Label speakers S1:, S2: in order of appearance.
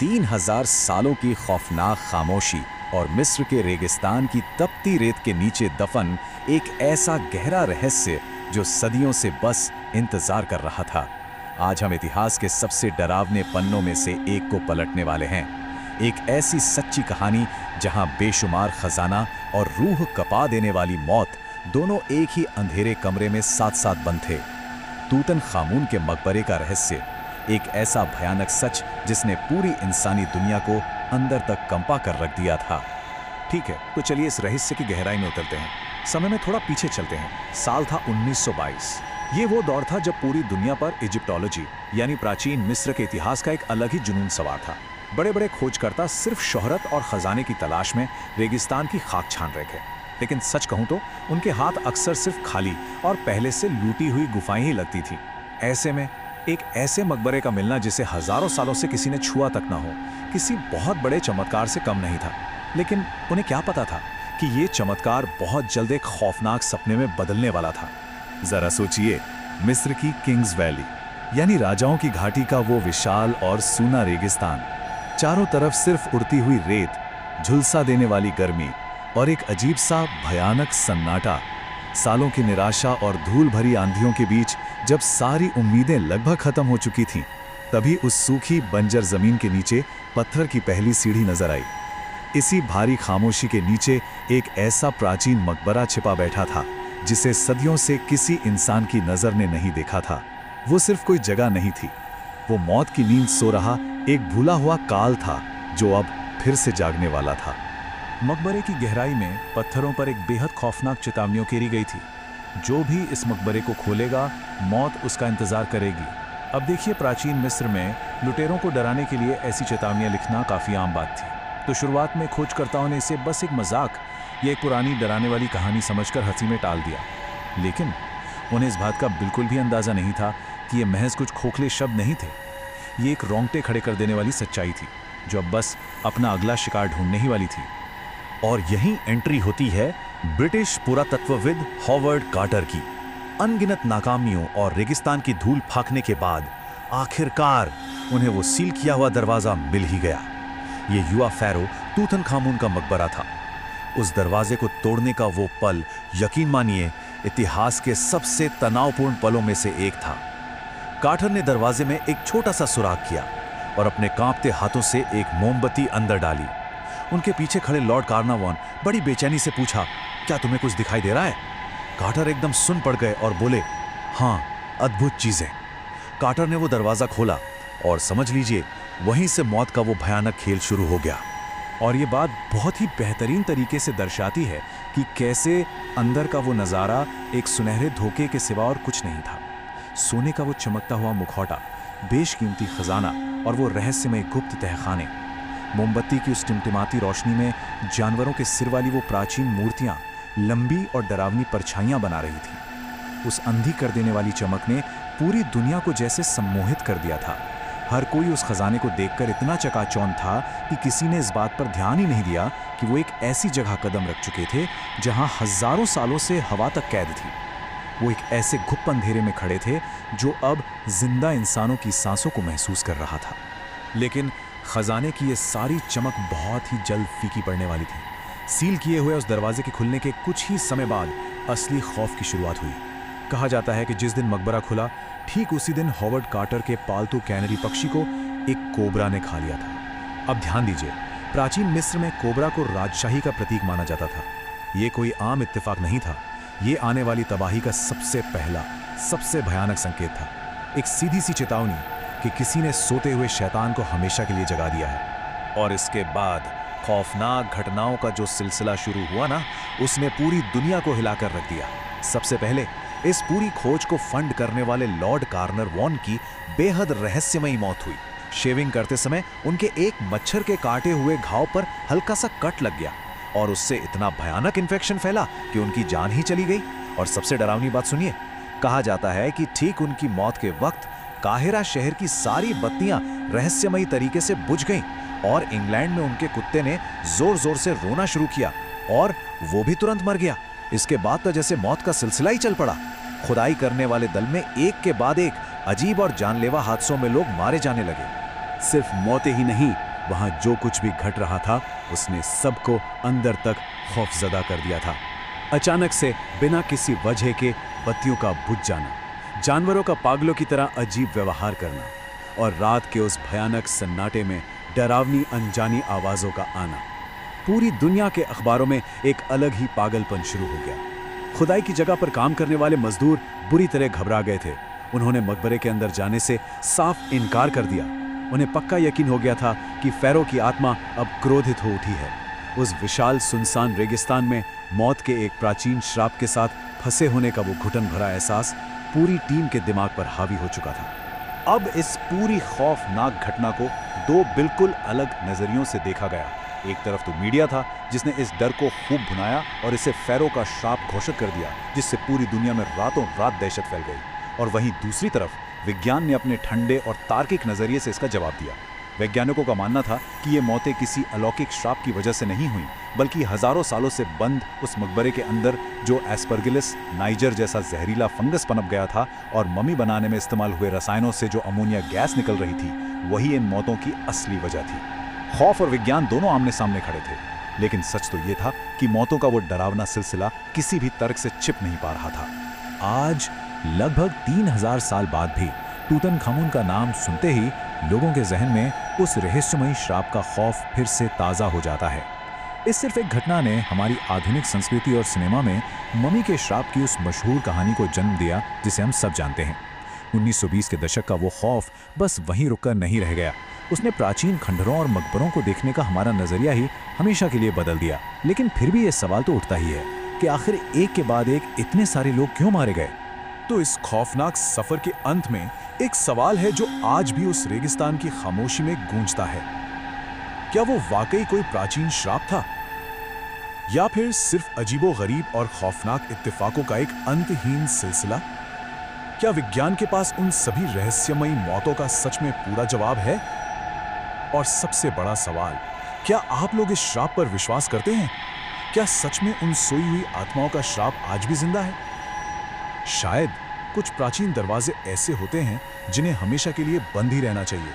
S1: 3000 सालों की खौफनाक खामोशी और मिस्र के रेगिस्तान की तपती रेत के नीचे दफन एक ऐसा गहरा रहस्य जो सदियों से बस इंतजार कर रहा था। आज हम इतिहास के सबसे डरावने पन्नों में से एक को पलटने वाले हैं। एक ऐसी सच्ची कहानी जहां बेशुमार खजाना और रूह कपा देने वाली मौत दोनों एक ही अंधेरे कमरे में साथ साथ बंद थे। तूतन खामून के मकबरे का रहस्य, एक ऐसा भयानक सच जिसने पूरी इंसानी दुनिया को अंदर तक कंपा कर रख दिया था।
S2: ठीक है, तो चलिए इस रहस्य की गहराई में उतरते हैं। समय में थोड़ा पीछे चलते हैं। साल था 1922। ये वो दौर था जब पूरी दुनिया पर इजिप्टोलॉजी यानी प्राचीन मिस्र के इतिहास का एक अलग ही जुनून सवार था। बड़े बड़े खोजकर्ता सिर्फ शोहरत और खजाने की तलाश में रेगिस्तान की खाक छान रहे थे। लेकिन सच कहूं तो उनके हाथ अक्सर सिर्फ खाली और पहले से लूटी हुई गुफाएं ही लगती थी। ऐसे में एक ऐसे मकबरे का मिलना जिसे हजारों सालों से किसी ने छुआ तक ना हो, किसी बहुत बड़े चमत्कार से कम नहीं था। लेकिन उन्हें क्या पता था कि ये चमत्कार बहुत जल्द एक खौफनाक सपने में बदलने वाला था।
S3: जरा सोचिए, मिस्र की किंग्स वैली यानी राजाओं की घाटी का वो विशाल और सूना रेगिस्तान, चारों तरफ सिर्फ उड़ती हुई रेत, झुलसा देने वाली गर्मी और एक अजीब सा भयानक सन्नाटा। सालों की निराशा और धूल भरी आंधियों के बीच जब सारी उम्मीदें लगभग खत्म हो चुकी थीं, तभी उस सूखी बंजर जमीन के नीचे पत्थर की पहली सीढ़ी नजर आई। इसी भारी खामोशी के नीचे एक ऐसा प्राचीन मकबरा छिपा बैठा था जिसे सदियों से किसी इंसान की नजर ने नहीं देखा था। वो सिर्फ कोई जगह नहीं थी, वो मौत की नींद सो रहा एक भूला हुआ काल था जो अब फिर से जागने वाला था।
S2: मकबरे की गहराई में पत्थरों पर एक बेहद खौफनाक चेतावनी उकेरी गई थी। जो भी इस मकबरे को खोलेगा, मौत उसका इंतजार करेगी। अब देखिए, प्राचीन मिस्र में लुटेरों को डराने के लिए ऐसी चेतावनियां लिखना काफ़ी आम बात थी। तो शुरुआत में खोजकर्ताओं ने इसे बस एक मजाक या एक पुरानी डराने वाली कहानी समझकर हंसी में टाल दिया। लेकिन उन्हें इस बात का बिल्कुल भी अंदाज़ा नहीं था कि ये महज कुछ खोखले शब्द नहीं थे। ये एक रोंगटे खड़े कर देने वाली सच्चाई थी जो अब बस अपना अगला शिकार ढूंढने ही वाली थी।
S4: और यहीं एंट्री होती है ब्रिटिश पुरातत्वविद हॉवर्ड कार्टर की। अनगिनत नाकामियों और रेगिस्तान की धूल फाकने के बाद आखिरकार उन्हें वो सील किया हुआ दरवाजा मिल ही गया। ये युवा फैरो तूतनखामुन का मकबरा था। उस दरवाजे को तोड़ने का वो पल, यकीन मानिए, इतिहास के सबसे तनावपूर्ण पलों में से एक था। कार्टर ने दरवाजे में एक छोटा सा सुराख किया और अपने कांपते हाथों से एक मोमबत्ती अंदर डाली। उनके पीछे खड़े लॉर्ड कार्नावान बड़ी बेचैनी से पूछा, क्या तुम्हें कुछ दिखाई दे रहा है? कार्टर एकदम सुन पड़ गए और बोले, हाँ, अद्भुत चीजें। कार्टर ने वो दरवाजा खोला और समझ लीजिए वहीं से मौत का वो भयानक खेल शुरू हो गया।
S2: और ये बात बहुत ही बेहतरीन तरीके से दर्शाती है कि कैसे अंदर का वो नज़ारा एक सुनहरे धोखे के सिवा और कुछ नहीं था। सोने का वो चमकता हुआ मुखौटा, बेशकीमती खजाना और वो रहस्यमय गुप्त तहखाने। मोमबत्ती की उस टिमटिमाती रोशनी में जानवरों के सिर वाली वो प्राचीन मूर्तियां लंबी और डरावनी परछाइयां बना रही थी। उस अंधी कर देने वाली चमक ने पूरी दुनिया को जैसे सम्मोहित कर दिया था। हर कोई उस खजाने को देखकर इतना चकाचौंध था कि किसी ने इस बात पर ध्यान ही नहीं दिया कि वो एक ऐसी जगह कदम रख चुके थे जहां हजारों सालों से हवा तक कैद थी। वो एक ऐसे गुप्त अंधेरे में खड़े थे जो अब जिंदा इंसानों की सांसों को महसूस कर रहा था। लेकिन खजाने की ये सारी चमक बहुत ही जल्द फीकी पड़ने वाली थी। सील किए हुए उस दरवाजे के खुलने के कुछ ही समय बाद असली खौफ की शुरुआत हुई। कहा जाता है कि जिस दिन मकबरा खुला, ठीक उसी दिन हॉवर्ड कार्टर के पालतू कैनरी पक्षी को एक कोबरा ने खा लिया था। अब ध्यान दीजिए, प्राचीन मिस्र में कोबरा को राजशाही का प्रतीक माना जाता था। ये कोई आम इत्तेफाक नहीं था, ये आने वाली तबाही का सबसे पहला, सबसे भयानक संकेत था। एक सीधी सी चेतावनी कि किसी ने सोते हुए शैतान को हमेशा के लिए जगा दिया है। और इसके बाद खौफनाक घटनाओं का जो सिलसिला शुरू हुआ ना, उसने पूरी दुनिया को हिलाकर रख दिया। सबसे पहले इस पूरी खोज को फंड करने वाले लॉर्ड कार्नरवॉन की बेहद रहस्यमयी मौत हुई। शेविंग करते समय उनके एक मच्छर के काटे हुए घाव पर हल्का सा कट लग गया और उससे इतना भयानक इन्फेक्शन फैला कि उनकी जान ही चली गई। और सबसे डरावनी बात सुनिए, कहा जाता है कि ठीक उनकी मौत के वक्त काहिरा शहर की सारी बत्तियां रहस्यमयी तरीके से बुझ गईं और इंग्लैंड में उनके कुत्ते ने जोर जोर से रोना शुरू किया और वो भी तुरंत मर गया। इसके बाद तो जैसे मौत का सिलसिला ही चल पड़ा। खुदाई करने वाले दल में एक के बाद एक अजीब और जानलेवा हादसों में लोग मारे जाने लगे।
S4: सिर्फ मौतें ही नहीं,
S2: वहां जो कुछ भी घट रहा था उसने सबको अंदर तक खौफजदा कर दिया था। अचानक से बिना किसी वजह के बत्तियों का बुझ जाना, जानवरों का पागलों की तरह अजीब व्यवहार करना और रात के उस भयानक सन्नाटे में डरावनी अनजानी आवाजों का आना। पूरी दुनिया के अखबारों में एक अलग ही पागलपन शुरू हो गया। खुदाई की जगह पर काम करने वाले मजदूर बुरी तरह घबरा गए थे। उन्होंने मकबरे के अंदर जाने से साफ इनकार कर दिया। उन्हें पक्का यकीन हो गया था कि फ़ैरो की आत्मा अब क्रोधित हो उठी है। उस विशाल सुनसान रेगिस्तान में मौत के एक प्राचीन श्राप के साथ फंसे होने का वो घुटन भरा एहसास पूरी टीम के दिमाग पर हावी हो चुका था।
S4: अब इस पूरी खौफनाक घटना को दो बिल्कुल अलग नजरियों से देखा गया। एक तरफ तो मीडिया था जिसने इस डर को खूब भुनाया और इसे फ़ैरो का श्राप घोषित कर दिया, जिससे पूरी दुनिया में रातों रात दहशत फैल गई। और वहीं दूसरी तरफ विज्ञान ने अपने ठंडे और तार्किक नजरिए से इसका जवाब दिया। वैज्ञानिकों का मानना था कि ये मौतें किसी अलौकिक श्राप की वजह से नहीं हुई, बल्कि हजारों सालों से बंद उस मकबरे के अंदर जो एस्परगिलस नाइजर जैसा जहरीला फंगस पनप गया था और मम्मी बनाने में इस्तेमाल हुए रसायनों से जो अमोनिया गैस निकल रही थी, वही इन मौतों की असली वजह थी। खौफ और विज्ञान दोनों आमने सामने खड़े थे, लेकिन सच तो ये था कि मौतों का वो डरावना सिलसिला किसी भी तर्क से छिप नहीं पा रहा था।
S2: आज लगभग 3000 साल बाद भी टूतनखामुन का नाम सुनते ही लोगों के जहन में उस रहस्यमयी श्राप का खौफ फिर से ताज़ा हो जाता है। इस सिर्फ एक घटना ने हमारी आधुनिक संस्कृति और सिनेमा में मम्मी के श्राप की उस मशहूर कहानी को जन्म दिया जिसे हम सब जानते हैं। 1920 के दशक का वो खौफ बस वहीं रुककर नहीं रह गया, उसने प्राचीन खंडरों और मकबरों को देखने का हमारा नजरिया ही हमेशा के लिए बदल दिया। लेकिन फिर भी ये सवाल तो उठता ही है कि आखिर एक के बाद एक इतने सारे लोग क्यों मारे गए।
S1: तो इस खौफनाक सफर के अंत में एक सवाल है जो आज भी उस रेगिस्तान की खामोशी में गूंजता है। क्या वो वाकई कोई प्राचीन श्राप था, या फिर सिर्फ अजीबोगरीब और खौफनाक इत्तेफाकों का एक अंतहीन सिलसिला? क्या विज्ञान के पास उन सभी रहस्यमयी मौतों का सच में पूरा जवाब है? और सबसे बड़ा सवाल, क्या आप लोग इस श्राप पर विश्वास करते हैं? क्या सच में उन सोई हुई आत्माओं का श्राप आज भी जिंदा है? शायद कुछ प्राचीन दरवाजे ऐसे होते हैं जिन्हें हमेशा के लिए बंद ही रहना चाहिए,